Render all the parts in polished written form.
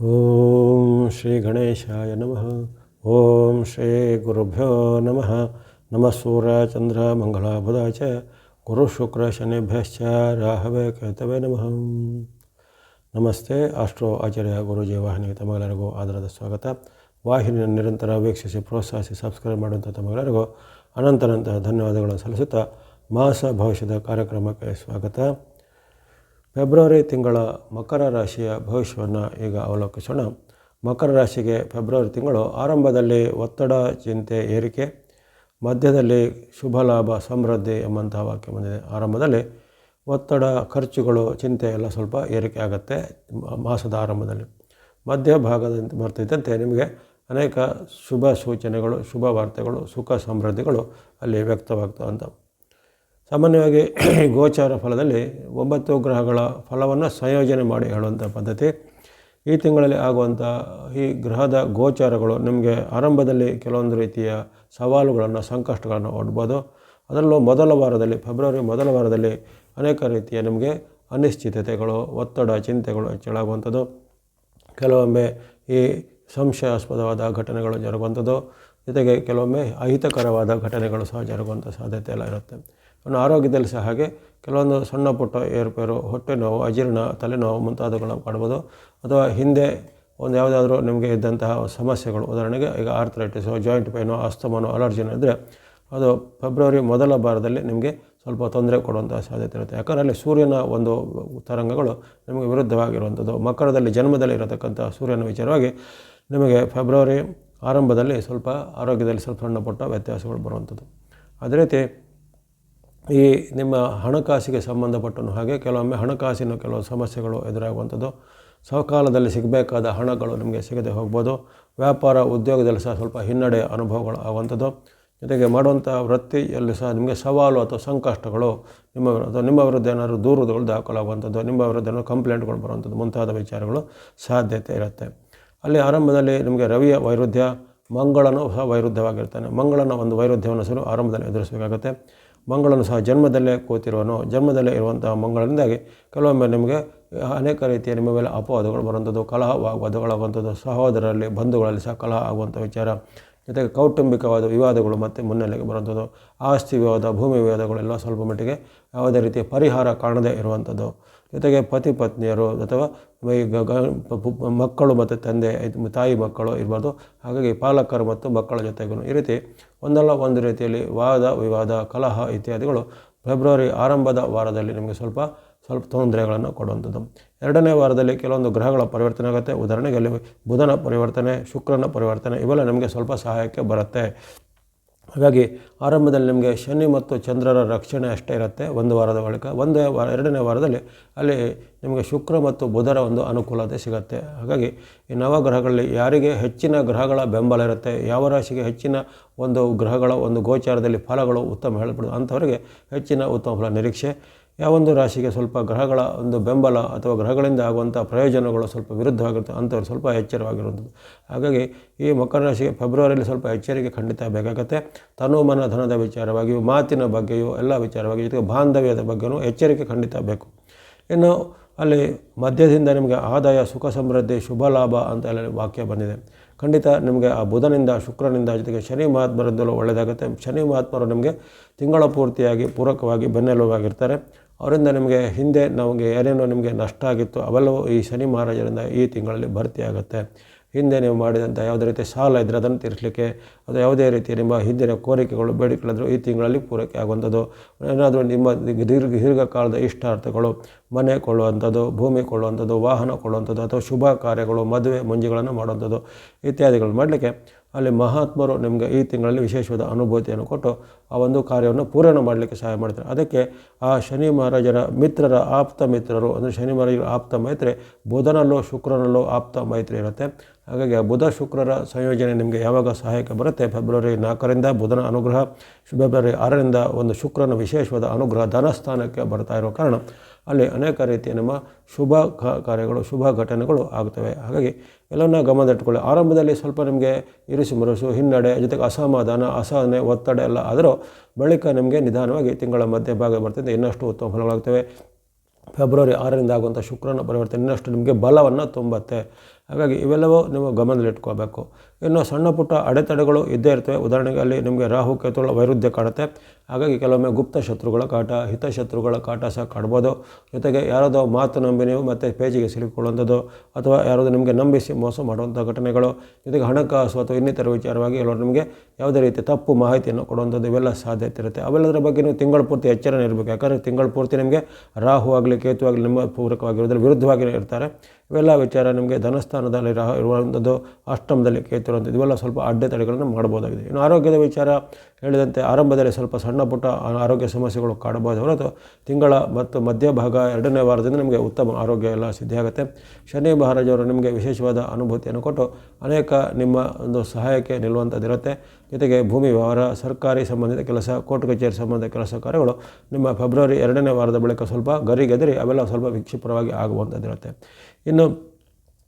ಓಂ ಶ್ರೀ ಗಣೇಶಾಯ ನಮಃ. ಓಂ ಶ್ರೀ ಗುರುಭ್ಯೋ ನಮಃ. ನಮಃ ಸೂರ್ಯ ಚಂದ್ರ ಮಂಗಳ ಬುಧ ಚ ಗುರು ಶುಕ್ರ ಶನಿಭ್ಯಶ್ಚ ರಾಹವೇ ಕೇತವೇ ನಮಃ. ನಮಸ್ತೆ. ಆಸ್ಟ್ರೋ ಆಚಾರ್ಯ ಗುರುಜಿ ವಾಹಿನಿಗೆ ತಮಗೆಲ್ಲರಿಗೂ ಆದರದ ಸ್ವಾಗತ. ವಾಹಿನಿಯನ್ನು ನಿರಂತರ ವೀಕ್ಷಿಸಿ ಪ್ರೋತ್ಸಾಹಿಸಿ ಸಬ್ಸ್ಕ್ರೈಬ್ ಮಾಡುವಂಥ ತಮಗೆಲ್ಲರಿಗೂ ಅನಂತ ಧನ್ಯವಾದಗಳನ್ನು ಸಲ್ಲಿಸುತ್ತಾ ಮಾಸ ಭವಿಷ್ಯದ ಕಾರ್ಯಕ್ರಮಕ್ಕೆ ಸ್ವಾಗತ. ಫೆಬ್ರವರಿ ತಿಂಗಳ ಮಕರ ರಾಶಿಯ ಭವಿಷ್ಯವನ್ನು ಈಗ ಅವಲೋಕಿಸೋಣ. ಮಕರ ರಾಶಿಗೆ ಫೆಬ್ರವರಿ ತಿಂಗಳು ಆರಂಭದಲ್ಲಿ ಒತ್ತಡ, ಚಿಂತೆ, ಏರಿಕೆ, ಮಧ್ಯದಲ್ಲಿ ಶುಭ ಲಾಭ, ಸಮೃದ್ಧಿ ಎಂಬಂತಹ ವಾಕ್ಯ ಬಂದಿದೆ. ಆರಂಭದಲ್ಲಿ ಒತ್ತಡ, ಖರ್ಚುಗಳು, ಚಿಂತೆ ಎಲ್ಲ ಸ್ವಲ್ಪ ಏರಿಕೆ ಆಗುತ್ತೆ ಮಾಸದ ಆರಂಭದಲ್ಲಿ. ಮಧ್ಯಭಾಗದಂತೆ ಬರ್ತಿದ್ದಂತೆ ನಿಮಗೆ ಅನೇಕ ಶುಭ ಸೂಚನೆಗಳು, ಶುಭ ವಾರ್ತೆಗಳು, ಸುಖ ಸಮೃದ್ಧಿಗಳು ಅಲ್ಲಿ ವ್ಯಕ್ತವಾಗ್ತವಂತ. ಸಾಮಾನ್ಯವಾಗಿ ಗೋಚಾರ ಫಲದಲ್ಲಿ 9 ಗ್ರಹಗಳ ಫಲವನ್ನು ಸಂಯೋಜನೆ ಮಾಡಿ ಹೇಳುವಂಥ ಪದ್ಧತಿ. ಈ ತಿಂಗಳಲ್ಲಿ ಆಗುವಂಥ ಈ ಗ್ರಹದ ಗೋಚಾರಗಳು ನಿಮಗೆ ಆರಂಭದಲ್ಲಿ ಕೆಲವೊಂದು ರೀತಿಯ ಸವಾಲುಗಳನ್ನು, ಸಂಕಷ್ಟಗಳನ್ನು ಒಡ್ಬೋದು. ಅದರಲ್ಲೂ ಮೊದಲ ವಾರದಲ್ಲಿ, ಫೆಬ್ರವರಿ ಮೊದಲ ವಾರದಲ್ಲಿ ಅನೇಕ ರೀತಿಯ ನಿಮಗೆ ಅನಿಶ್ಚಿತತೆಗಳು, ಒತ್ತಡ, ಚಿಂತೆಗಳು ಹೆಚ್ಚಳಾಗುವಂಥದ್ದು. ಕೆಲವೊಮ್ಮೆ ಈ ಸಂಶಯಾಸ್ಪದವಾದ ಘಟನೆಗಳು ಜರುಗುವಂಥದ್ದು, ಜೊತೆಗೆ ಕೆಲವೊಮ್ಮೆ ಅಹಿತಕರವಾದ ಘಟನೆಗಳು ಸಹ ಜರುಗುವಂಥ ಸಾಧ್ಯತೆ ಎಲ್ಲ ಇರುತ್ತೆ. ಇನ್ನು ಆರೋಗ್ಯದಲ್ಲಿ ಸಹ ಹಾಗೆ ಕೆಲವೊಂದು ಸಣ್ಣ ಪುಟ್ಟ ಏರುಪೇರು, ಹೊಟ್ಟೆ ನೋವು, ಅಜೀರ್ಣ, ತಲೆನೋವು ಮುಂತಾದವುಗಳನ್ನು ಕಾಣ್ಬೋದು. ಅಥವಾ ಹಿಂದೆ ಒಂದು ಯಾವುದಾದ್ರೂ ನಿಮಗೆ ಇದ್ದಂತಹ ಸಮಸ್ಯೆಗಳು, ಉದಾಹರಣೆಗೆ ಈಗ ಆರ್ಥರೈಟಿಸು, ಜಾಯಿಂಟ್ ಪೇನು, ಅಸ್ತಮನೋ, ಅಲರ್ಜಿನೋ ಇದ್ದರೆ ಅದು ಫೆಬ್ರವರಿ ಮೊದಲ ವಾರದಲ್ಲಿ ನಿಮಗೆ ಸ್ವಲ್ಪ ತೊಂದರೆ ಕೊಡುವಂಥ ಸಾಧ್ಯತೆ ಇರುತ್ತೆ. ಯಾಕಂದರೆ ಅಲ್ಲಿ ಸೂರ್ಯನ ಒಂದು ತರಂಗಗಳು ನಿಮಗೆ ವಿರುದ್ಧವಾಗಿರುವಂಥದ್ದು. ಮಕರದಲ್ಲಿ ಜನ್ಮದಲ್ಲಿ ಇರತಕ್ಕಂಥ ಸೂರ್ಯನ ವಿಚಾರವಾಗಿ ನಿಮಗೆ ಫೆಬ್ರವರಿ ಆರಂಭದಲ್ಲಿ ಸ್ವಲ್ಪ ಆರೋಗ್ಯದಲ್ಲಿ ಸ್ವಲ್ಪ ಸಣ್ಣ ಪುಟ್ಟ ವ್ಯತ್ಯಾಸಗಳು ಬರುವಂಥದ್ದು. ಅದೇ ರೀತಿ ಈ ನಿಮ್ಮ ಹಣಕಾಸಿಗೆ ಸಂಬಂಧಪಟ್ಟನು ಹಾಗೆ ಕೆಲವೊಮ್ಮೆ ಹಣಕಾಸಿನ ಕೆಲವು ಸಮಸ್ಯೆಗಳು ಎದುರಾಗುವಂಥದ್ದು. ಸಕಾಲದಲ್ಲಿ ಸಿಗಬೇಕಾದ ಹಣಗಳು ನಿಮಗೆ ಸಿಗದೆ ಹೋಗ್ಬೋದು. ವ್ಯಾಪಾರ ಉದ್ಯೋಗದಲ್ಲಿ ಸಹ ಸ್ವಲ್ಪ ಹಿನ್ನಡೆ ಅನುಭವಗಳು ಆಗುವಂಥದ್ದು. ಜೊತೆಗೆ ಮಾಡುವಂಥ ವೃತ್ತಿಯಲ್ಲಿ ಸಹ ನಿಮಗೆ ಸವಾಲು ಅಥವಾ ಸಂಕಷ್ಟಗಳು, ನಿಮ್ಮ ವಿರುದ್ಧ ಏನಾದರೂ ದೂರುಗಳು ದಾಖಲಾಗುವಂಥದ್ದು, ನಿಮ್ಮ ವಿರುದ್ಧ ಏನಾದರೂ ಕಂಪ್ಲೇಂಟ್ಗಳು ಬರುವಂಥದ್ದು ಮುಂತಾದ ವಿಚಾರಗಳು ಸಾಧ್ಯತೆ ಇರುತ್ತೆ. ಅಲ್ಲಿ ಆರಂಭದಲ್ಲಿ ನಿಮಗೆ ರವಿಯ ವೈರುಧ್ಯ, ಮಂಗಳನೂ ಸಹ ವೈರುಧ್ಯವಾಗಿರ್ತಾನೆ. ಮಂಗಳನ ಒಂದು ವೈರುಧ್ಯವನ್ನು ಸಹ ಆರಂಭದಲ್ಲಿ ಎದುರಿಸಬೇಕಾಗುತ್ತೆ. ಮಂಗಳನು ಸಹ ಜನ್ಮದಲ್ಲೇ ಕೂತಿರುವನು. ಜನ್ಮದಲ್ಲೇ ಇರುವಂತಹ ಮಂಗಳದಿಂದಾಗಿ ಕೆಲವೊಮ್ಮೆ ನಿಮಗೆ ಅನೇಕ ರೀತಿಯ ನಿಮ್ಮ ಮೇಲೆ ಅಪವಾದಗಳು ಬರುವಂಥದ್ದು, ಕಲಹವಾಗುವಂಥದ್ದು, ಸಹೋದರರಲ್ಲಿ, ಬಂಧುಗಳಲ್ಲಿ ಸಹ ಕಲಹ ಆಗುವಂಥ ವಿಚಾರ, ಜೊತೆಗೆ ಕೌಟುಂಬಿಕವಾದ ವಿವಾದಗಳು ಮತ್ತು ಮುನ್ನೆಲೆಗೆ ಬರುವಂಥದ್ದು. ಆಸ್ತಿ ವಿವಾದ, ಭೂಮಿ ವಿವಾದಗಳೆಲ್ಲ ಸ್ವಲ್ಪ ಮಟ್ಟಿಗೆ ಯಾವುದೇ ರೀತಿಯ ಪರಿಹಾರ ಕಾಣದೇ ಇರುವಂಥದ್ದು. ಜೊತೆಗೆ ಪತಿ ಪತ್ನಿಯರು ಅಥವಾ ಮಕ್ಕಳು ಮತ್ತು ತಂದೆ, ತಾಯಿ ಮಕ್ಕಳು ಇರ್ಬೋದು. ಹಾಗಾಗಿ ಪಾಲಕರು ಮತ್ತು ಮಕ್ಕಳ ಜೊತೆಗೂ ಈ ರೀತಿ ಒಂದಲ್ಲ ಒಂದು ರೀತಿಯಲ್ಲಿ ವಾದ ವಿವಾದ, ಕಲಹ ಇತ್ಯಾದಿಗಳು ಫೆಬ್ರವರಿ ಆರಂಭದ ವಾರದಲ್ಲಿ ನಿಮಗೆ ಸ್ವಲ್ಪ ತೊಂದರೆಗಳನ್ನು ಕೊಡುವಂಥದ್ದು. ಎರಡನೇ ವಾರದಲ್ಲಿ ಕೆಲವೊಂದು ಗ್ರಹಗಳ ಪರಿವರ್ತನೆ ಆಗುತ್ತೆ. ಉದಾಹರಣೆಗೆ ಅಲ್ಲಿ ಬುಧನ ಪರಿವರ್ತನೆ, ಶುಕ್ರನ ಪರಿವರ್ತನೆ ಇವೆಲ್ಲ ನಿಮಗೆ ಸ್ವಲ್ಪ ಸಹಾಯಕ್ಕೆ ಬರುತ್ತೆ. ಹಾಗಾಗಿ ಆರಂಭದಲ್ಲಿ ನಿಮಗೆ ಶನಿ ಮತ್ತು ಚಂದ್ರರ ರಕ್ಷಣೆ ಅಷ್ಟೇ ಇರುತ್ತೆ ಒಂದು ವಾರದ ಬಳಿಕ. ಎರಡನೇ ವಾರದಲ್ಲಿ ಅಲ್ಲಿ ನಿಮಗೆ ಶುಕ್ರ ಮತ್ತು ಬುಧರ ಒಂದು ಅನುಕೂಲತೆ ಸಿಗುತ್ತೆ. ಹಾಗಾಗಿ ಈ ನವಗ್ರಹಗಳಲ್ಲಿ ಯಾರಿಗೆ ಹೆಚ್ಚಿನ ಗ್ರಹಗಳ ಬೆಂಬಲ ಇರುತ್ತೆ, ಯಾವ ರಾಶಿಗೆ ಹೆಚ್ಚಿನ ಒಂದು ಗ್ರಹಗಳ ಒಂದು ಗೋಚಾರದಲ್ಲಿ ಫಲಗಳು ಉತ್ತಮ ಹೇಳ್ಬಿಡೋದು ಅಂಥವರಿಗೆ ಹೆಚ್ಚಿನ ಉತ್ತಮ ಫಲ ನಿರೀಕ್ಷೆ. ಯಾವೊಂದು ರಾಶಿಗೆ ಸ್ವಲ್ಪ ಗ್ರಹಗಳ ಒಂದು ಬೆಂಬಲ ಅಥವಾ ಗ್ರಹಗಳಿಂದ ಆಗುವಂಥ ಪ್ರಯೋಜನಗಳು ಸ್ವಲ್ಪ ವಿರುದ್ಧವಾಗಿರುತ್ತೆ ಅಂಥವ್ರು ಸ್ವಲ್ಪ ಎಚ್ಚರವಾಗಿರುವಂಥದ್ದು. ಹಾಗಾಗಿ ಈ ಮಕರ ರಾಶಿಗೆ ಫೆಬ್ರವರಿಯಲ್ಲಿ ಸ್ವಲ್ಪ ಎಚ್ಚರಿಕೆ ಖಂಡಿತ ಬೇಕಾಗುತ್ತೆ. ತನು ಮನ ಧನದ ವಿಚಾರವಾಗಿಯೂ, ಮಾತಿನ ಬಗ್ಗೆಯೂ ಎಲ್ಲ ವಿಚಾರವಾಗಿ, ಜೊತೆಗೆ ಬಾಂಧವ್ಯದ ಬಗ್ಗೆಯೂ ಎಚ್ಚರಿಕೆ ಖಂಡಿತ ಬೇಕು. ಇನ್ನು ಅಲ್ಲಿ ಮಧ್ಯದಿಂದ ನಿಮಗೆ ಆದಾಯ, ಸುಖ ಸಮೃದ್ಧಿ, ಶುಭ ಲಾಭ ಅಂತ ಎಲ್ಲ ವಾಕ್ಯ ಬಂದಿದೆ. ಖಂಡಿತ ನಿಮಗೆ ಆ ಬುಧನಿಂದ, ಶುಕ್ರನಿಂದ, ಜೊತೆಗೆ ಶನಿ ಮಹಾತ್ಮರಿಂದಲೂ ಒಳ್ಳೆಯದಾಗುತ್ತೆ. ಶನಿ ಮಹಾತ್ಮರು ನಿಮಗೆ ತಿಂಗಳ ಪೂರ್ತಿಯಾಗಿ ಪೂರಕವಾಗಿ ಬೆನ್ನೆಲುಬಾಗಿರ್ತಾರೆ. ಅವರಿಂದ ನಿಮಗೆ ಹಿಂದೆ ನಮಗೆ ಏನೇನೋ ನಿಮಗೆ ನಷ್ಟ ಆಗಿತ್ತು ಅವೆಲ್ಲವೂ ಈ ಶನಿ ಮಹಾರಾಜರಿಂದ ಈ ತಿಂಗಳಲ್ಲಿ ಭರ್ತಿ ಆಗುತ್ತೆ. ಹಿಂದೆ ನೀವು ಮಾಡಿದಂಥ ಯಾವುದೇ ರೀತಿ ಸಾಲ ಇದ್ದರೆ ಅದನ್ನು ತೀರಿಸಲಿಕ್ಕೆ, ಅದು ಯಾವುದೇ ರೀತಿಯ ನಿಮ್ಮ ಹಿಂದಿನ ಕೋರಿಕೆಗಳು, ಬೇಡಿಕೆಗಳಿದ್ದರೂ ಈ ತಿಂಗಳಲ್ಲಿ ಪೂರೈಕೆ ಆಗುವಂಥದ್ದು. ಏನಾದರೂ ನಿಮ್ಮ ದೀರ್ಘಕಾಲದ ಇಷ್ಟಾರ್ಥಗಳು, ಮನೆ ಕೊಳ್ಳುವಂಥದ್ದು, ಭೂಮಿ ಕೊಳ್ಳುವಂಥದ್ದು, ವಾಹನ ಕೊಳ್ಳುವಂಥದ್ದು, ಅಥವಾ ಶುಭ ಕಾರ್ಯಗಳು, ಮದುವೆ ಮುಂಜಿಗಳನ್ನು ಮಾಡುವಂಥದ್ದು ಇತ್ಯಾದಿಗಳು ಮಾಡಲಿಕ್ಕೆ ಅಲ್ಲಿ ಮಹಾತ್ಮರು ನಿಮಗೆ ಈ ತಿಂಗಳಲ್ಲಿ ವಿಶೇಷವಾದ ಅನುಭೂತಿಯನ್ನು ಕೊಟ್ಟು ಆ ಒಂದು ಕಾರ್ಯವನ್ನು ಪೂರ್ಣ ಮಾಡಲಿಕ್ಕೆ ಸಹಾಯ ಮಾಡ್ತಾರೆ. ಅದಕ್ಕೆ ಆ ಶನಿ ಮಹಾರಾಜರ ಮಿತ್ರರ ಆಪ್ತ ಮಿತ್ರರು, ಅಂದರೆ ಶನಿ ಮಹಾರಾಜರ ಆಪ್ತ ಮೈತ್ರಿ ಬುಧನಲ್ಲೂ ಶುಕ್ರನಲ್ಲೂ ಆಪ್ತ ಮೈತ್ರಿ ಇರುತ್ತೆ. ಹಾಗಾಗಿ ಆ ಬುಧ ಶುಕ್ರರ ಸಂಯೋಜನೆ ನಿಮಗೆ ಯಾವಾಗ ಸಹಾಯಕ್ಕೆ ಬರುತ್ತೆ, ಫೆಬ್ರವರಿ 4ರಿಂದ ಬುಧನ ಅನುಗ್ರಹ, ಫೆಬ್ರವರಿ 6ರಿಂದ ಒಂದು ಶುಕ್ರನ ವಿಶೇಷವಾದ ಅನುಗ್ರಹ ಧನಸ್ಥಾನಕ್ಕೆ ಬರ್ತಾ ಇರೋ ಕಾರಣ ಅಲ್ಲಿ ಅನೇಕ ರೀತಿಯ ನಮ್ಮ ಶುಭ ಕಾರ್ಯಗಳು, ಶುಭ ಘಟನೆಗಳು ಆಗ್ತವೆ. ಹಾಗಾಗಿ ಎಲ್ಲವನ್ನ ಗಮನದಟ್ಟುಕೊಳ್ಳಿ. ಆರಂಭದಲ್ಲಿ ಸ್ವಲ್ಪ ನಿಮಗೆ ಇರಿಸು ಮುರುಸು, ಹಿನ್ನಡೆ, ಜೊತೆಗೆ ಅಸಮಾಧಾನ, ಅಸಹನೆ, ಒತ್ತಡ ಎಲ್ಲ ಆದರೂ ಬಳಿಕ ನಿಮಗೆ ನಿಧಾನವಾಗಿ ತಿಂಗಳ ಮಧ್ಯಭಾಗ ಬರ್ತಿದ್ದೆ ಇನ್ನಷ್ಟು ಉತ್ತಮ ಫಲಗಳಾಗ್ತವೆ. ಫೆಬ್ರವರಿ 6ರಿಂದ ಆಗುವಂಥ ಶುಕ್ರನ ಪರಿವರ್ತನೆ ಇನ್ನಷ್ಟು ನಿಮಗೆ ಬಲವನ್ನು ತುಂಬುತ್ತೆ. ಹಾಗಾಗಿ ಇವೆಲ್ಲವೂ ನೀವು ಗಮನದಲ್ಲಿಟ್ಕೋಬೇಕು. ಇನ್ನು ಸಣ್ಣ ಪುಟ್ಟ ಅಡೆತಡೆಗಳು ಇದ್ದೇ ಇರ್ತವೆ. ಉದಾಹರಣೆಗೆ ಅಲ್ಲಿ ನಿಮಗೆ ರಾಹು ಕೇತುಗಳ ವೈರುಧ್ಯ ಕಾಣುತ್ತೆ. ಹಾಗಾಗಿ ಕೆಲವೊಮ್ಮೆ ಗುಪ್ತ ಶತ್ರುಗಳ ಕಾಟ, ಹಿತಶತ್ರುಗಳ ಕಾಟ ಸಹ ಕಾಡ್ಬೋದು. ಜೊತೆಗೆ ಯಾರಾದೋ ಮಾತು ನಂಬಿ ನೀವು ಮತ್ತೆ ಪೇಜಿಗೆ ಸಿಲುಕೊಳ್ಳುವಂಥದ್ದು ಅಥವಾ ಯಾರಾದರೂ ನಿಮಗೆ ನಂಬಿಸಿ ಮೋಸ ಮಾಡುವಂಥ ಘಟನೆಗಳು, ಜೊತೆಗೆ ಹಣಕಾಸು ಅಥವಾ ಇನ್ನಿತರ ವಿಚಾರವಾಗಿ ಎಲ್ಲರೂ ನಿಮಗೆ ಯಾವುದೇ ರೀತಿ ತಪ್ಪು ಮಾಹಿತಿಯನ್ನು ಕೊಡುವಂಥದ್ದು ಇವೆಲ್ಲ ಸಾಧ್ಯತೆ ಇರುತ್ತೆ. ಅವೆಲ್ಲದರ ಬಗ್ಗೆ ನೀವು ತಿಂಗಳ ಪೂರ್ತಿ ಎಚ್ಚರನೇ ಇರಬೇಕು. ಯಾಕಂದರೆ ತಿಂಗಳ ಪೂರ್ತಿ ನಿಮಗೆ ರಾಹು ಆಗಲಿ ಕೇತು ಆಗಲಿ ನಿಮ್ಮ ಪೂರಕವಾಗಿರೋದ್ರ ವಿರುದ್ಧವಾಗಿ ಇರ್ತಾರೆ. ಇವೆಲ್ಲ ವಿಚಾರ ನಿಮಗೆ ಧನಸ್ಥಾನದಲ್ಲಿ ರಾಹು ಇರುವಂಥದ್ದು, ಅಷ್ಟಮದಲ್ಲಿ ಕೇತು ಇರುವಂಥದ್ದು, ಇವೆಲ್ಲ ಸ್ವಲ್ಪ ಅಡ್ಡೆತಡೆಗಳನ್ನು ಮಾಡ್ಬೋದಾಗಿದೆ. ಇನ್ನು ಆರೋಗ್ಯದ ವಿಚಾರ ಹೇಳಿದಂತೆ ಆರಂಭದಲ್ಲಿ ಸ್ವಲ್ಪ ಸಣ್ಣ ಪುಟ್ಟ ಆರೋಗ್ಯ ಸಮಸ್ಯೆಗಳು ಕಾಡಬಹುದು ಹೊರತು ತಿಂಗಳ ಮತ್ತು ಮಧ್ಯಭಾಗ 2ನೇ ವಾರದಿಂದ ನಿಮಗೆ ಉತ್ತಮ ಆರೋಗ್ಯ ಎಲ್ಲ ಸಿದ್ಧಿಯಾಗುತ್ತೆ. ಶನಿ ಮಹಾರಾಜವರು ನಿಮಗೆ ವಿಶೇಷವಾದ ಅನುಭೂತಿಯನ್ನು ಕೊಟ್ಟು ಅನೇಕ ನಿಮ್ಮ ಒಂದು ಸಹಾಯಕ್ಕೆ ನಿಲ್ಲುವಂಥದ್ದಿರುತ್ತೆ. ಜೊತೆಗೆ ಭೂಮಿ ವ್ಯವಹಾರ, ಸರ್ಕಾರಿ ಸಂಬಂಧಿತ ಕೆಲಸ, ಕೋರ್ಟ್ ಕಚೇರಿ ಸಂಬಂಧಿತ ಕೆಲಸ ಕಾರ್ಯಗಳು ನಿಮ್ಮ ಫೆಬ್ರವರಿ 2ನೇ ವಾರದ ಬಳಿಕ ಸ್ವಲ್ಪ ಗರಿಗೆದರಿ ಅವೆಲ್ಲ ಸ್ವಲ್ಪ ವಿಕ್ಷಿಪ್ರವಾಗಿ ಆಗುವಂಥದ್ದಿರುತ್ತೆ. ಇನ್ನು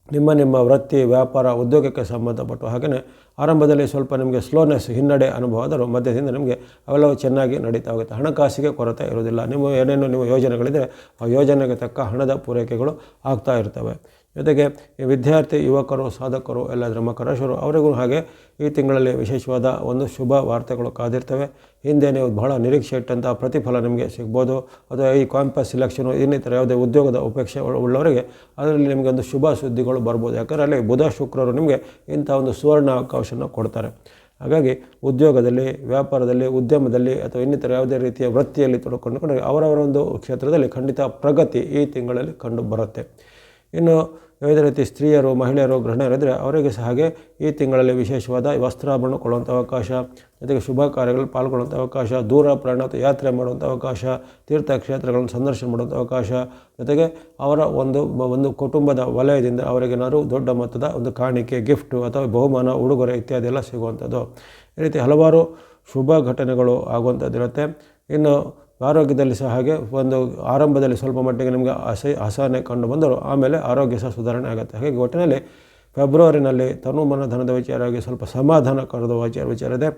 ನಿಮ್ಮ ವೃತ್ತಿ, ವ್ಯಾಪಾರ, ಉದ್ಯೋಗಕ್ಕೆ ಸಂಬಂಧಪಟ್ಟು ಹಾಗೆಯೇ ಆರಂಭದಲ್ಲಿ ಸ್ವಲ್ಪ ನಿಮಗೆ ಸ್ಲೋನೆಸ್, ಹಿನ್ನಡೆ ಅನುಭವ ಆದರೂ ಮಧ್ಯದಿಂದ ನಿಮಗೆ ಅವೆಲ್ಲವೂ ಚೆನ್ನಾಗಿ ನಡೀತಾ ಹೋಗುತ್ತೆ. ಹಣಕಾಸಿಗೆ ಕೊರತೆ ಇರುವುದಿಲ್ಲ. ಏನೇನು ಯೋಜನೆಗಳಿದ್ದರೆ ಆ ಯೋಜನೆಗೆ ತಕ್ಕ ಹಣದ ಪೂರೈಕೆಗಳು ಆಗ್ತಾ ಇರ್ತವೆ. ಜೊತೆಗೆ ಈ ವಿದ್ಯಾರ್ಥಿ, ಯುವಕರು, ಸಾಧಕರು ಎಲ್ಲದರ ಮಕರ ರಾಶಿಯವರು ಅವರಿಗೂ ಹಾಗೆ ಈ ತಿಂಗಳಲ್ಲಿ ವಿಶೇಷವಾದ ಒಂದು ಶುಭ ವಾರ್ತೆಗಳು ಕಾದಿರ್ತವೆ. ಹಿಂದೆ ನೀವು ಬಹಳ ನಿರೀಕ್ಷೆ ಇಟ್ಟಂಥ ಪ್ರತಿಫಲ ನಿಮಗೆ ಸಿಗ್ಬೋದು. ಅಥವಾ ಈ ಕ್ಯಾಂಪಸ್ ಸಿಲೆಕ್ಷನು ಇನ್ನಿತರ ಯಾವುದೇ ಉದ್ಯೋಗದ ಅಪೇಕ್ಷೆ ಉಳ್ಳವರಿಗೆ ಅದರಲ್ಲಿ ನಿಮಗೆ ಒಂದು ಶುಭ ಸುದ್ದಿಗಳು ಬರ್ಬೋದು. ಯಾಕಂದರೆ ಅಲ್ಲಿ ಬುಧ ಶುಕ್ರರು ನಿಮಗೆ ಇಂಥ ಒಂದು ಸುವರ್ಣ ಅವಕಾಶನ ಕೊಡ್ತಾರೆ. ಹಾಗಾಗಿ ಉದ್ಯೋಗದಲ್ಲಿ, ವ್ಯಾಪಾರದಲ್ಲಿ, ಉದ್ಯಮದಲ್ಲಿ ಅಥವಾ ಇನ್ನಿತರ ಯಾವುದೇ ರೀತಿಯ ವೃತ್ತಿಯಲ್ಲಿ ತೊಡಕೊಂಡ್ರೆ ಅವರವರ ಒಂದು ಕ್ಷೇತ್ರದಲ್ಲಿ ಖಂಡಿತ ಪ್ರಗತಿ ಈ ತಿಂಗಳಲ್ಲಿ ಕಂಡು ಬರುತ್ತೆ. ಇನ್ನು ಯಾವುದೇ ರೀತಿ ಸ್ತ್ರೀಯರು, ಮಹಿಳೆಯರು, ಗೃಹಿಣಿಯರಿದ್ದರೆ ಅವರಿಗೆ ಸಹ ಹಾಗೆ ಈ ತಿಂಗಳಲ್ಲಿ ವಿಶೇಷವಾದ ವಸ್ತ್ರಾಭರಣ ಕೊಳ್ಳುವಂಥ ಅವಕಾಶ, ಜೊತೆಗೆ ಶುಭ ಕಾರ್ಯಗಳಲ್ಲಿ ಪಾಲ್ಗೊಳ್ಳುವಂಥ ಅವಕಾಶ, ದೂರ ಪ್ರಯಾಣ ಅಥವಾ ಯಾತ್ರೆ ಮಾಡುವಂಥ ಅವಕಾಶ, ತೀರ್ಥಕ್ಷೇತ್ರಗಳನ್ನು ಸಂದರ್ಶನ ಮಾಡುವಂಥ ಅವಕಾಶ, ಜೊತೆಗೆ ಅವರ ಒಂದು ಕುಟುಂಬದ ವಲಯದಿಂದ ಅವರಿಗೇನಾದ್ರು ದೊಡ್ಡ ಮೊತ್ತದ ಒಂದು ಕಾಣಿಕೆ, ಗಿಫ್ಟು ಅಥವಾ ಬಹುಮಾನ, ಉಡುಗೊರೆ ಇತ್ಯಾದಿ ಎಲ್ಲ ಸಿಗುವಂಥದ್ದು. ಈ ರೀತಿ ಹಲವಾರು ಶುಭ ಘಟನೆಗಳು ಆಗುವಂಥದ್ದಿರುತ್ತೆ. ಇನ್ನು ಆರೋಗ್ಯದಲ್ಲಿ ಸಹ ಹಾಗೆ ಒಂದು ಆರಂಭದಲ್ಲಿ ಸ್ವಲ್ಪ ಮಟ್ಟಿಗೆ ನಿಮಗೆ ಅಸಹನೆ ಕಂಡು ಬಂದರೂ ಆಮೇಲೆ ಆರೋಗ್ಯ ಸಹ ಸುಧಾರಣೆ ಆಗುತ್ತೆ. ಹಾಗಾಗಿ ಒಟ್ಟಿನಲ್ಲಿ ಫೆಬ್ರವರಿನಲ್ಲಿ ತನುಮನ ಧನದ ವಿಚಾರವಾಗಿ ಸ್ವಲ್ಪ ಸಮಾಧಾನ ಕರೆದ ವಿಚಾರ ಇದೆ.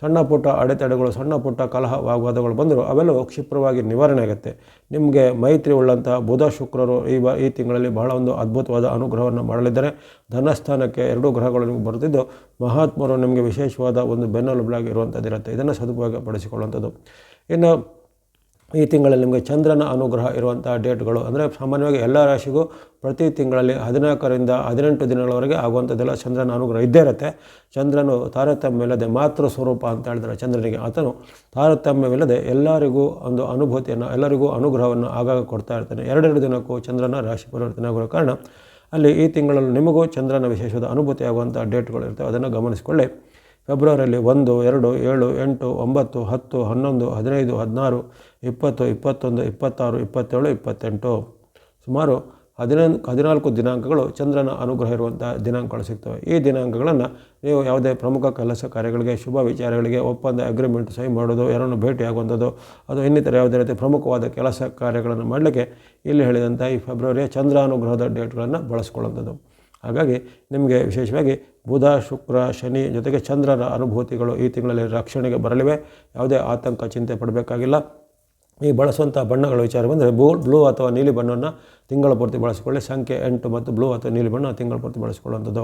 ಸಣ್ಣ ಪುಟ್ಟ ಅಡೆತಡೆಗಳು, ಸಣ್ಣ ಪುಟ್ಟ ಕಲಹ ವಾಗ್ವಾದಗಳು ಬಂದರೂ ಅವೆಲ್ಲವೂ ಕ್ಷಿಪ್ರವಾಗಿ ನಿವಾರಣೆ ಆಗುತ್ತೆ. ನಿಮಗೆ ಮೈತ್ರಿ ಉಳ್ಳಂಥ ಬುಧ ಶುಕ್ರರು ಈ ತಿಂಗಳಲ್ಲಿ ಬಹಳ ಒಂದು ಅದ್ಭುತವಾದ ಅನುಗ್ರಹವನ್ನು ಮಾಡಲಿದ್ದಾರೆ. ಧನಸ್ಥಾನಕ್ಕೆ 2 ಗ್ರಹಗಳು ನಿಮಗೆ ಬರುತ್ತಿದ್ದು ಮಹಾತ್ಮರು ನಿಮಗೆ ವಿಶೇಷವಾದ ಒಂದು ಬೆನ್ನೆಲುಬಾಗಿ ಇರುವಂಥದ್ದಿರುತ್ತೆ. ಇದನ್ನು ಸದುಪಯೋಗಪಡಿಸಿಕೊಳ್ಳುವಂಥದ್ದು. ಇನ್ನು ಈ ತಿಂಗಳಲ್ಲಿ ನಿಮಗೆ ಚಂದ್ರನ ಅನುಗ್ರಹ ಇರುವಂಥ ಡೇಟ್ಗಳು ಅಂದರೆ ಸಾಮಾನ್ಯವಾಗಿ ಎಲ್ಲ ರಾಶಿಗೂ ಪ್ರತಿ ತಿಂಗಳಲ್ಲಿ 14ರಿಂದ 18 ದಿನಗಳವರೆಗೆ ಆಗುವಂಥದ್ದೆಲ್ಲ ಚಂದ್ರನ ಅನುಗ್ರಹ ಇದ್ದೇ ಇರುತ್ತೆ. ಚಂದ್ರನು ತಾರತಮ್ಯವಿಲ್ಲದೆ ಮಾತೃ ಸ್ವರೂಪ ಅಂತ ಹೇಳಿದ್ರೆ ಚಂದ್ರನಿಗೆ, ಆತನು ತಾರತಮ್ಯವಿಲ್ಲದೆ ಎಲ್ಲರಿಗೂ ಒಂದು ಅನುಭೂತಿಯನ್ನು, ಎಲ್ಲರಿಗೂ ಅನುಗ್ರಹವನ್ನು ಆಗಾಗ ಕೊಡ್ತಾ ಇರ್ತಾನೆ. 2 ದಿನಕ್ಕೂ ಚಂದ್ರನ ರಾಶಿ ಪರಿವರ್ತನೆ ಆಗಿರೋ ಕಾರಣ ಅಲ್ಲಿ ಈ ತಿಂಗಳಲ್ಲಿ ನಿಮಗೂ ಚಂದ್ರನ ವಿಶೇಷವಾದ ಅನುಭೂತಿ ಆಗುವಂಥ ಡೇಟ್ಗಳು ಇರ್ತವೆ. ಅದನ್ನು ಗಮನಿಸಿಕೊಳ್ಳಿ. ಫೆಬ್ರವರಿಯಲ್ಲಿ 1, 2, 7, 8, 9, 10, 11, 15, 16, 20, 21, 26, 27, 28 ಸುಮಾರು 14 ದಿನಾಂಕಗಳು ಚಂದ್ರನ ಅನುಗ್ರಹ ಇರುವಂಥ ದಿನಾಂಕಗಳು ಸಿಗ್ತವೆ. ಈ ದಿನಾಂಕಗಳನ್ನು ನೀವು ಯಾವುದೇ ಪ್ರಮುಖ ಕೆಲಸ ಕಾರ್ಯಗಳಿಗೆ, ಶುಭ ವಿಚಾರಗಳಿಗೆ, ಒಪ್ಪಂದ ಅಗ್ರಿಮೆಂಟ್ ಸಹಿ ಮಾಡೋದು, ಯಾರನ್ನು ಭೇಟಿಯಾಗುವಂಥದ್ದು, ಅದು ಇನ್ನಿತರ ಯಾವುದೇ ರೀತಿ ಪ್ರಮುಖವಾದ ಕೆಲಸ ಕಾರ್ಯಗಳನ್ನು ಮಾಡಲಿಕ್ಕೆ ಇಲ್ಲಿ ಹೇಳಿದಂಥ ಈ ಫೆಬ್ರವರಿಯ ಚಂದ್ರಾನುಗ್ರಹದ ಡೇಟ್ಗಳನ್ನು ಬಳಸ್ಕೊಳ್ಳುವಂಥದ್ದು. ಹಾಗಾಗಿ ನಿಮಗೆ ವಿಶೇಷವಾಗಿ ಬುಧ, ಶುಕ್ರ, ಶನಿ ಜೊತೆಗೆ ಚಂದ್ರನ ಅನುಭೂತಿಗಳು ಈ ತಿಂಗಳಲ್ಲಿ ರಕ್ಷಣೆಗೆ ಬರಲಿವೆ. ಯಾವುದೇ ಆತಂಕ, ಚಿಂತೆ ಪಡಬೇಕಾಗಿಲ್ಲ. ಈ ಬಳಸುವಂಥ ಬಣ್ಣಗಳ ವಿಚಾರ ಬಂದರೆ ಬ್ಲೂ ಅಥವಾ ನೀಲಿ ಬಣ್ಣವನ್ನು ತಿಂಗಳ ಪೂರ್ತಿ ಬಳಸಿಕೊಳ್ಳಿ. ಸಂಖ್ಯೆ 8 ಮತ್ತು ಬ್ಲೂ ಅಥವಾ ನೀಲಿ ಬಣ್ಣ ತಿಂಗಳ ಪೂರ್ತಿ ಬಳಸಿಕೊಳ್ಳುವಂಥದ್ದು.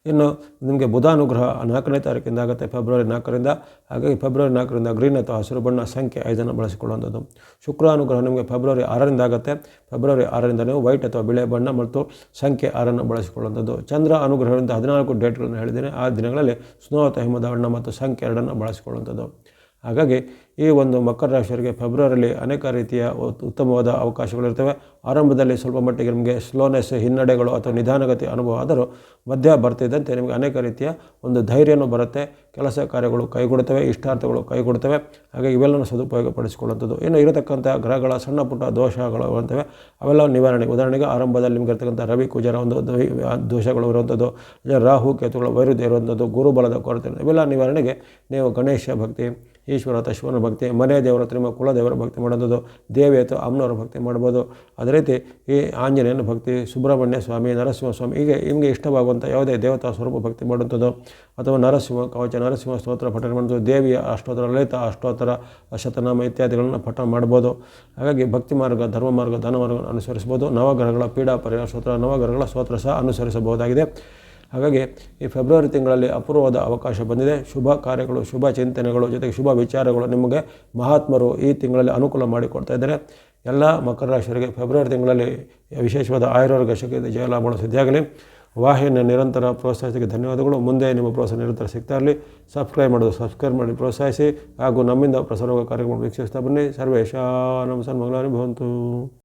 ಇನ್ನು ನಿಮಗೆ ಬುಧಾನುಗ್ರಹ 4ನೇ ತಾರೀಕಿಂದ ಆಗುತ್ತೆ, ಫೆಬ್ರವರಿ 4ರಿಂದ. ಹಾಗಾಗಿ ಫೆಬ್ರವರಿ 4ರಿಂದ ಗ್ರೀನ್ ಅಥವಾ ಹಸಿರು ಬಣ್ಣ ಸಂಖ್ಯೆ 5 ಬಳಸಿಕೊಳ್ಳುವಂಥದ್ದು. ಶುಕ್ರಾನುಗ್ರಹ ನಿಮಗೆ ಫೆಬ್ರವರಿ 6ರಿಂದ ಆಗುತ್ತೆ. ಫೆಬ್ರವರಿ 6ರಿಂದ ನೀವು ವೈಟ್ ಅಥವಾ ಬಿಳೆ ಬಣ್ಣ ಮತ್ತು ಸಂಖ್ಯೆ 6 ಬಳಸಿಕೊಳ್ಳುವಂಥದ್ದು. ಚಂದ್ರ ಅನುಗ್ರಹದಿಂದ 14 ಡೇಟ್ಗಳನ್ನು ಹೇಳಿದ್ದೇನೆ. ಆ ದಿನಗಳಲ್ಲಿ ಸ್ನೋ ಅಥವಾ ಹಿಮದ ಬಣ್ಣ ಮತ್ತು ಸಂಖ್ಯೆ 2 ಬಳಸಿಕೊಳ್ಳುವಂಥದ್ದು. ಹಾಗಾಗಿ ಈ ಒಂದು ಮಕರ ರಾಶಿಯವರಿಗೆ ಫೆಬ್ರವರಿಯಲ್ಲಿ ಅನೇಕ ರೀತಿಯ ಉತ್ತಮವಾದ ಅವಕಾಶಗಳಿರ್ತವೆ. ಆರಂಭದಲ್ಲಿ ಸ್ವಲ್ಪ ಮಟ್ಟಿಗೆ ನಿಮಗೆ ಸ್ಲೋನೆಸ್, ಹಿನ್ನಡೆಗಳು ಅಥವಾ ನಿಧಾನಗತಿ ಅನುಭವ ಆದರೂ ಮಧ್ಯ ಬರ್ತಿದ್ದಂತೆ ನಿಮಗೆ ಅನೇಕ ರೀತಿಯ ಒಂದು ಧೈರ್ಯನೂ ಬರುತ್ತೆ. ಕೆಲಸ ಕಾರ್ಯಗಳು ಕೈಗೂಡುತ್ತವೆ, ಇಷ್ಟಾರ್ಥಗಳು ಕೈಗೂಡುತ್ತವೆ. ಹಾಗಾಗಿ ಇವೆಲ್ಲವನ್ನು ಸದುಪಯೋಗಪಡಿಸಿಕೊಳ್ಳುವಂಥದ್ದು. ಇನ್ನು ಇರತಕ್ಕಂಥ ಗ್ರಹಗಳ ಸಣ್ಣ ಪುಟ್ಟ ದೋಷಗಳು ಇರುತ್ತವೆ, ಅವೆಲ್ಲ ನಿವಾರಣೆ. ಉದಾಹರಣೆಗೆ ಆರಂಭದಲ್ಲಿ ನಿಮಗೆ ಇರತಕ್ಕಂಥ ರವಿ ಕುಜರ ಒಂದು ದೋಷಗಳು ಇರುವಂಥದ್ದು, ರಾಹು ಕೇತುಗಳ ವೈರುಧ್ಯ ಇರುವಂಥದ್ದು, ಗುರುಬಲದ ಕೊರತೆ, ಇವೆಲ್ಲ ನಿವಾರಣೆಗೆ ನೀವು ಗಣೇಶ ಭಕ್ತಿ, ಈಶ್ವರ ಅಥವಾ ಶಿವನ ಭಕ್ತಿ, ಮನೆ ದೇವರ ಹತ್ರ ನಿಮ್ಮ ಕುಲದೇವರ ಭಕ್ತಿ ಮಾಡೋದು, ದೇವಿ ಅಥವಾ ಅಮ್ಮನವರ ಭಕ್ತಿ ಮಾಡ್ಬೋದು. ಅದೇ ರೀತಿ ಈ ಆಂಜನೇಯನ ಭಕ್ತಿ, ಸುಬ್ರಹ್ಮಣ್ಯ ಸ್ವಾಮಿ, ನರಸಿಂಹ ಸ್ವಾಮಿ, ಹೀಗೆ ನಿಮಗೆ ಇಷ್ಟವಾಗುವಂಥ ಯಾವುದೇ ದೇವತಾ ಸ್ವರೂಪ ಭಕ್ತಿ ಮಾಡುವಂಥದ್ದು, ಅಥವಾ ನರಸಿಂಹ ಕವಚ, ನರಸಿಂಹ ಸ್ತೋತ್ರ ಪಠಣ ಮಾಡೋದು, ದೇವಿಯ ಅಷ್ಟೋತ್ತರ, ಲಲಿತ ಅಷ್ಟೋತ್ತರ, ಶತನಾಮ ಇತ್ಯಾದಿಗಳನ್ನು ಪಠಣ ಮಾಡ್ಬೋದು. ಹಾಗಾಗಿ ಭಕ್ತಿ ಮಾರ್ಗ, ಧರ್ಮ ಮಾರ್ಗ, ಧನ ಮಾರ್ಗವನ್ನು ಅನುಸರಿಸ್ಬೋದು. ನವಗ್ರಹಗಳ ಪೀಡಾ ಪರಿಹಾರ ಸ್ತೋತ್ರ, ನವಗ್ರಹಗಳ ಸ್ತೋತ್ರ ಸಹ ಅನುಸರಿಸಬಹುದಾಗಿದೆ. ಹಾಗಾಗಿ ಈ ಫೆಬ್ರವರಿ ತಿಂಗಳಲ್ಲಿ ಅಪೂರ್ವವಾದ ಅವಕಾಶ ಬಂದಿದೆ. ಶುಭ ಕಾರ್ಯಗಳು, ಶುಭ ಚಿಂತನೆಗಳು, ಜೊತೆಗೆ ಶುಭ ವಿಚಾರಗಳು ನಿಮಗೆ ಮಹಾತ್ಮರು ಈ ತಿಂಗಳಲ್ಲಿ ಅನುಕೂಲ ಮಾಡಿಕೊಡ್ತಾ ಇದ್ದಾರೆ. ಎಲ್ಲ ಮಕರ ರಾಶಿಯವರಿಗೆ ಫೆಬ್ರವರಿ ತಿಂಗಳಲ್ಲಿ ವಿಶೇಷವಾದ ಆಯುರ್ವೇದ ಶಕ್ತಿ ಜಯಲಾಭಗಳು ಸಿದ್ಧಿಯಾಗಲಿ. ವಾಹಿನಿಯ ನಿರಂತರ ಪ್ರೋತ್ಸಾಹಕ್ಕೆ ಧನ್ಯವಾದಗಳು. ಮುಂದೆ ನಿಮ್ಮ ಪ್ರೋತ್ಸಾಹ ನಿರಂತರ ಸಿಗ್ತಾ ಇರಲಿ. ಸಬ್ಸ್ಕ್ರೈಬ್ ಮಾಡಿ ಪ್ರೋತ್ಸಾಹಿಸಿ, ಹಾಗೂ ನಮ್ಮಿಂದ ಪ್ರಸಾರ ಕಾರ್ಯಕ್ರಮ ವೀಕ್ಷಿಸ್ತಾ ಬನ್ನಿ. ಸರ್ವೇಶಾನಂ ಸನ್ಮಂಗಳಾನಿ ಭವಂತು.